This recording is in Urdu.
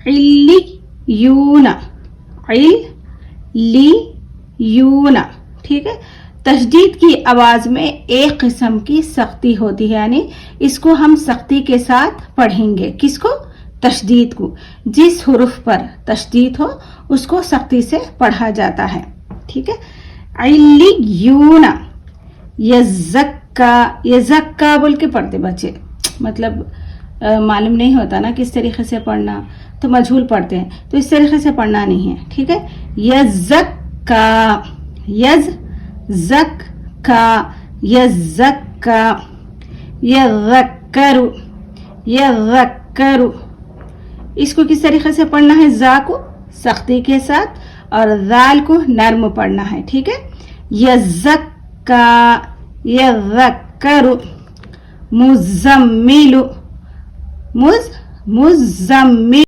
علیون، علیون، ٹھیک ہے. تشدید کی آواز میں ایک قسم کی سختی ہوتی ہے، یعنی اس کو ہم سختی کے ساتھ پڑھیں گے. کس کو؟ تشدید کو. جس حرف پر تشدید ہو اس کو سختی سے پڑھا جاتا ہے. ٹھیک ہے. علیون، یزکا، یزکا بول کے پڑھتے بچے، مطلب معلوم نہیں ہوتا نا کس طریقے سے پڑھنا، تو مجہول پڑھتے ہیں، تو اس طریقے سے پڑھنا نہیں ہے. ٹھیک ہے. یزکا، یزکا، یزکا، یذکر، یذکر. اس کو کس طریقے سے پڑھنا ہے؟ زا کو سختی کے ساتھ اور ذال کو نرم پڑھنا ہے. ٹھیک ہے. یزکا، یذکر. مزمل، مزمل.